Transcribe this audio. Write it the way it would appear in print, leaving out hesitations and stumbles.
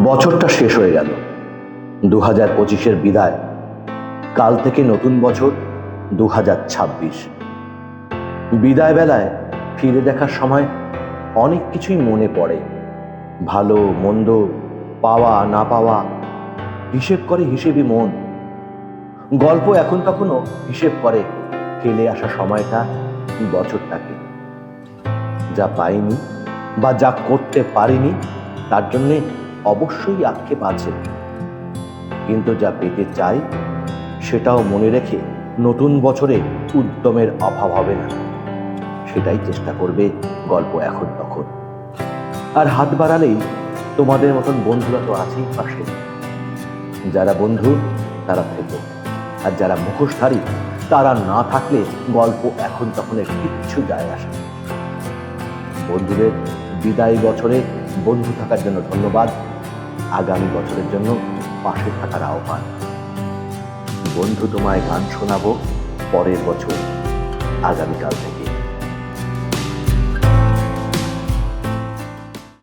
বছরটা শেষ হয়ে গেল। 2025-এর বিদায়। কাল থেকে নতুন বছর 2026। বিদায় বেলায় ফিরে দেখার সময় অনেক কিছুই মনে পড়ে। ভালো মন্দ, পাওয়া না পাওয়া, হিসেব করে হিসেবি মন। গল্প এখন তখনও হিসেব করে ফেলে আসা সময়টা, বছরটাকে। যা পাইনি বা যা করতে পারিনি তার জন্যে অবশ্যই আক্ষেপ আছে, কিন্তু যা পেতে চাই সেটাও মনে রেখে নতুন বছরে উদ্যমের অভাব হবে না। সেটাই চেষ্টা করবে গল্প এখন তখন। আর হাত বাড়ালেই তোমাদের মতন বন্ধুরা তো আছেই পাশে। যারা বন্ধু তারা থেকো, আর যারা মুখোশধারী তারা না থাকলে গল্প এখন তখনের কিচ্ছু যায় আসে না। বন্ধুদের বিদায়ী বছরে বন্ধু থাকার জন্য ধন্যবাদ। আগামী বছরের জন্য পাশে থাকার আহ্বান। বন্ধু তোমায় গান শোনাবো পরের বছর, আগামীকাল থেকে।